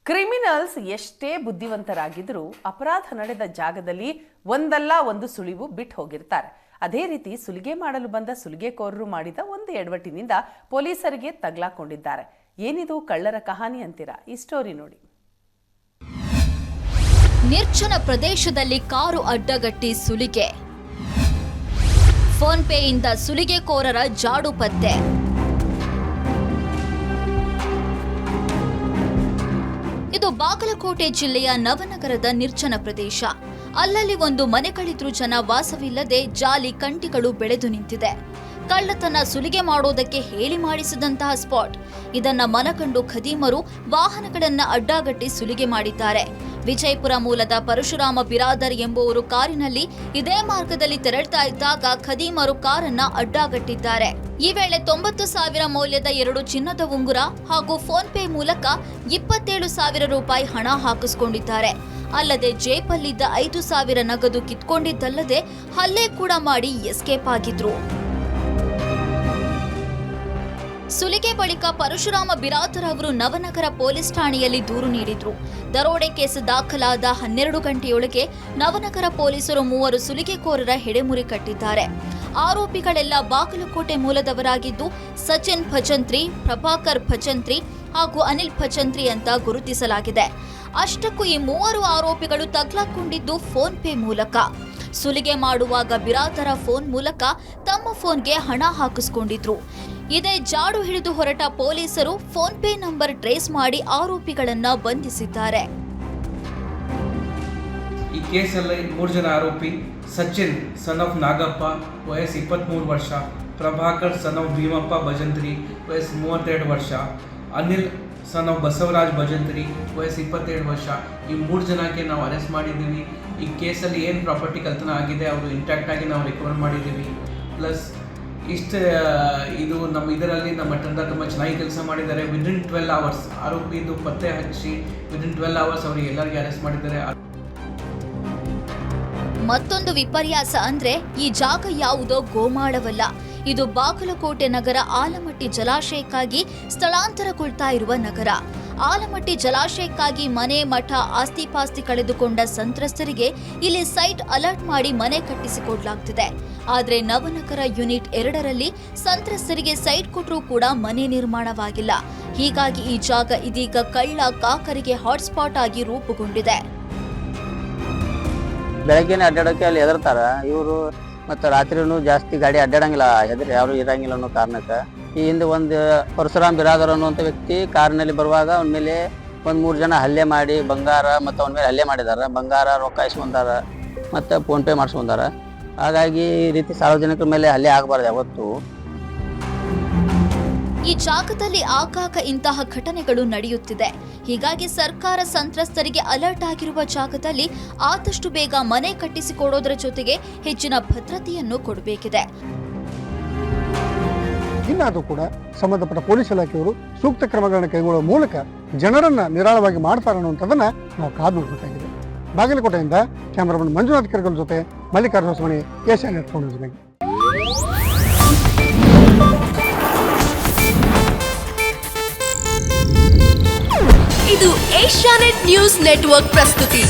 Criminals ಎಷ್ಟೇ ಬುದ್ಧಿವಂತರಾಗಿದ್ರೂ ಅಪರಾಧ ನಡೆದ ಜಾಗದಲ್ಲಿ ಒಂದಲ್ಲ ಒಂದು ಸುಳಿವು ಬಿಟ್ಟು ಹೋಗಿರ್ತಾರೆ. ಅದೇ ರೀತಿ ಸುಲಿಗೆ ಮಾಡಲು ಬಂದ ಸುಲಿಗೆಕೋರರು ಮಾಡಿದ ಒಂದು ಎಡವಟ್ಟಿನಿಂದ ಪೊಲೀಸರಿಗೆ ತಗಲಾಕೊಂಡಿದ್ದಾರೆ. ಏನಿದು ಕಳ್ಳರ ಕಹಾನಿ ಅಂತೀರಾ? ಈ ಸ್ಟೋರಿ ನೋಡಿ. ನಿರ್ಜನ ಪ್ರದೇಶದಲ್ಲಿ ಕಾರು ಅಡ್ಡಗಟ್ಟಿ ಸುಲಿಗೆ. ಫೋನ್ ಪೇಯಿಂದ ಸುಲಿಗೆಕೋರರ ಜಾಡು ಪತ್ತೆ. ಇದು ಬಾಗಲಕೋಟೆ ಜಿಲ್ಲೆಯ ನವನಗರದ ನಿರ್ಜನ ಪ್ರದೇಶ. ಅಲ್ಲಲ್ಲಿ ಒಂದು ಮನೆಗಳಿದ್ರೂ ಜನ ವಾಸವಿಲ್ಲದೆ ಜಾಲಿ ಕಂಟಿಗಳು ಬೆಳೆದು ನಿಂತಿದೆ. ಕಳ್ಳತನ ಸುಲಿಗೆ ಮಾಡೋದಕ್ಕೆ ಹೇಳಿ ಮಾಡಿಸಿದಂತಹ ಸ್ಪಾಟ್. ಇದನ್ನ ಮನಕಂಡು ಖದೀಮರು ವಾಹನಗಳನ್ನ ಅಡ್ಡಗಟ್ಟಿ ಸುಲಿಗೆ ಮಾಡಿದ್ದಾರೆ. ವಿಜಯಪುರ ಮೂಲದ ಪರಶುರಾಮ ಬಿರಾದರ್ ಎಂಬುವರು ಕಾರಿನಲ್ಲಿ ಇದೇ ಮಾರ್ಗದಲ್ಲಿ ತೆರಳ್ತಾ ಇದ್ದಾಗ ಖದೀಮರು ಕಾರನ್ನ ಅಡ್ಡಗಟ್ಟಿದ್ದಾರೆ. ಈ ವೇಳೆ 90,000 ಮೌಲ್ಯದ 2 ಚಿನ್ನದ ಉಂಗುರ ಹಾಗೂ ಫೋನ್ ಪೇ ಮೂಲಕ 27,000 ರೂಪಾಯಿ ಹಣ ಹಾಕಿಸಿಕೊಂಡಿದ್ದಾರೆ. ಅಲ್ಲದೆ ಜೇಬಲ್ಲಿದ್ದ 5,000 ನಗದು ಕಿತ್ಕೊಂಡಿದ್ದಲ್ಲದೆ ಹಲ್ಲೆ ಕೂಡ ಮಾಡಿ ಎಸ್ಕೇಪ್ ಆಗಿದ್ರು. ಸುಲಿಗೆ ಬಳಿಕ ಪರಶುರಾಮ ಬಿರಾದರ್ ಅವರು ನವನಗರ ಪೊಲೀಸ್ ಠಾಣೆಯಲ್ಲಿ ದೂರು ನೀಡಿದ್ರು. ದರೋಡೆ ಕೇಸ್ ದಾಖಲಾದ 12 ಗಂಟೆಯೊಳಗೆ ನವನಗರ ಪೊಲೀಸರು 3 ಸುಲಿಗೆಕೋರರ ಹೆಡೆಮುರಿ ಕಟ್ಟಿದ್ದಾರೆ. ಆರೋಪಿಗಳೆಲ್ಲ ಬಾಗಲಕೋಟೆ ಮೂಲದವರಾಗಿದ್ದು ಸಚಿನ್ ಭಜಂತ್ರಿ, ಪ್ರಭಾಕರ್ ಭಜಂತ್ರಿ ಹಾಗೂ ಅನಿಲ್ ಭಜಂತ್ರಿ ಅಂತ ಗುರುತಿಸಲಾಗಿದೆ. ಅಷ್ಟಕ್ಕೂ ಈ 3 ಆರೋಪಿಗಳು ತಗ್ಲಾಕೊಂಡಿದ್ದು ಫೋನ್ ಪೇ ಮೂಲಕ. ಸುಲಿಗೆ ಮಾಡುವಾಗ ಬಿರಾದರ ಫೋನ್ ಮೂಲಕ ತಮ್ಮ ಫೋನ್ಗೆ ಹಣ ಹಾಕಿಸಿಕೊಂಡಿದ್ರು. ಇದೇ ಜಾಡು ಹಿಡಿದು ಹೊರಟ ಪೊಲೀಸರು ಫೋನ್ ಪೇ ನಂಬರ್ ಟ್ರೇಸ್ ಮಾಡಿ ಆರೋಪಿಗಳನ್ನ ಬಂಧಿಸಿದ್ದಾರೆ. ಈ ಕೇಸಲ್ಲಿ 3 ಜನ ಆರೋಪಿ: ಸಚಿನ್ ಸನ್ ಆಫ್ ನಾಗಪ್ಪ, ವಯಸ್ಸು 23 ವರ್ಷ; ಪ್ರಭಾಕರ್ ಸನ್ ಆಫ್ ಭೀಮಪ್ಪ ಭಜಂತ್ರಿ, ವಯಸ್ಸು 32 ವರ್ಷ; ಅನಿಲ್ ಸನ್ ಆಫ್ ಬಸವರಾಜ್ ಭಜಂತ್ರಿ, ವಯಸ್ಸು 27 ವರ್ಷ. ಈ 3 ಜನಕ್ಕೆ ನಾವು ಅರೆಸ್ಟ್ ಮಾಡಿದ್ದೀವಿ. ಈ ಕೇಸಲ್ಲಿ ಏನು ಪ್ರಾಪರ್ಟಿ ಕಳ್ತನ ಆಗಿದೆ ಅವರು ಇಂಟ್ಯಾಕ್ಟ್ ಆಗಿ ನಾವು ರಿಕವರ್ ಮಾಡಿದ್ದೀವಿ. ಪ್ಲಸ್ ಇದು ಇದರಲ್ಲಿ ನಮ್ಮ ತಂಡ ತುಂಬ ಚೆನ್ನಾಗಿ ಕೆಲಸ ಮಾಡಿದ್ದಾರೆ. ವಿದಿನ್ 12 hours ಆರೋಪಿದು ಪತ್ತೆ ಹಚ್ಚಿ ವಿದಿನ್ 12 hours ಅವರಿಗೆ ಎಲ್ಲರಿಗೆ ಅರೆಸ್ಟ್ ಮಾಡಿದ್ದಾರೆ. ಮತ್ತೊಂದು ವಿಪರ್ಯಾಸ ಅಂದ್ರೆ ಈ ಜಾಗ ಯಾವುದೋ ಗೋಮಾಳವಲ್ಲ. ಇದು ಬಾಗಲಕೋಟೆ ನಗರ ಆಲಮಟ್ಟಿ ಜಲಾಶಯಕ್ಕಾಗಿ ಸ್ಥಳಾಂತರಗೊಳ್ತಾ ಇರುವ ನಗರ. ಆಲಮಟ್ಟಿ ಜಲಾಶಯಕ್ಕಾಗಿ ಮನೆ, ಮಠ, ಆಸ್ತಿಪಾಸ್ತಿ ಕಳೆದುಕೊಂಡ ಸಂತ್ರಸ್ತರಿಗೆ ಇಲ್ಲಿ ಸೈಟ್ ಅಲರ್ಟ್ ಮಾಡಿ ಮನೆ ಕಟ್ಟಿಸಿಕೊಡ್ಲಾಗ್ತಿದೆ. ಆದರೆ ನವನಗರ ಯೂನಿಟ್ 2ರಲ್ಲಿ ಸಂತ್ರಸ್ತರಿಗೆ ಸೈಟ್ ಕೊಟ್ಟರೂ ಕೂಡ ಮನೆ ನಿರ್ಮಾಣವಾಗಿಲ್ಲ. ಹೀಗಾಗಿ ಈ ಜಾಗ ಇದೀಗ ಕಳ್ಳ ಕಾಕರಿಗೆ ಹಾಟ್ಸ್ಪಾಟ್ ಆಗಿ ರೂಪುಗೊಂಡಿದೆ. ಬೆಳಗ್ಗೆನೆ ಅಡ್ಡಾಡೋಕೆ ಅಲ್ಲಿ ಹೆದರ್ತಾರ ಇವರು, ಮತ್ತು ರಾತ್ರಿನೂ ಜಾಸ್ತಿ ಗಾಡಿ ಅಡ್ಡಾಡಂಗಿಲ್ಲ, ಹೆದರಿ ಯಾರು ಇರಂಗಿಲ್ಲ ಅನ್ನೋ ಕಾರಣಕ್ಕೆ ಈ ಹಿಂದೆ ಒಂದು ಪರಶುರಾಮ್ ಬಿರಾದರ್ ಅನ್ನುವಂಥ ವ್ಯಕ್ತಿ ಕಾರಿನಲ್ಲಿ ಬರುವಾಗ ಅವನ ಮೇಲೆ 3 ಜನ ಹಲ್ಲೆ ಮಾಡಿ ಬಂಗಾರ ಮತ್ತು ಅವನ ಮೇಲೆ ಹಲ್ಲೆ ಮಾಡಿದ್ದಾರೆ. ಬಂಗಾರ ರೊಕ್ಕ ಇಸ್ಕೊಂಡಾರ ಮತ್ತು ಫೋನ್ ಪೇ ಮಾಡಿಸ್ಕೊಂಡಾರ. ಹಾಗಾಗಿ ಈ ರೀತಿ ಸಾರ್ವಜನಿಕರ ಮೇಲೆ ಹಲ್ಲೆ ಆಗಬಾರ್ದು ಯಾವತ್ತು. ಈ ಜಾಗದಲ್ಲಿ ಆಗಾಗ ಇಂತಹ ಘಟನೆಗಳು ನಡೆಯುತ್ತಿದೆ. ಹೀಗಾಗಿ ಸರ್ಕಾರ ಸಂತ್ರಸ್ತರಿಗೆ ಅಲರ್ಟ್ ಆಗಿರುವ ಜಾಗದಲ್ಲಿ ಆದಷ್ಟು ಬೇಗ ಮನೆ ಕಟ್ಟಿಸಿಕೊಡೋದರ ಜೊತೆಗೆ ಹೆಚ್ಚಿನ ಭದ್ರತೆಯನ್ನು ಕೊಡಬೇಕಿದೆ. ಇನ್ನಾದರೂ ಕೂಡ ಸಂಬಂಧಪಟ್ಟ ಪೊಲೀಸ್ ಇಲಾಖೆಯವರು ಸೂಕ್ತ ಕ್ರಮಗಳನ್ನು ಕೈಗೊಳ್ಳುವ ಮೂಲಕ ಜನರನ್ನ ನಿರಾಳವಾಗಿ ಮಾಡ್ತಾರೆ ಅನ್ನುವಂಥದ್ದನ್ನ ನಾವು ಕಾದು ನೋಡಬೇಕಾಗಿದೆ. ಬಾಗಲಕೋಟೆಯಿಂದ ಕ್ಯಾಮರಾಮನ್ ಮಂಜುನಾಥ್ ಕರ್ಗಲ್ ಜೊತೆ ಮಲ್ಲಿಕಾರ್ಜುನ ಸ್ವಾಮಿ, ಏಷ್ಯಾನೆಟ್ ನ್ಯೂಸ್. ಇದು ಏಷ್ಯಾನೆಟ್ ನ್ಯೂಸ್ ನೆಟ್ವರ್ಕ್ ಪ್ರಸ್ತುತಿ.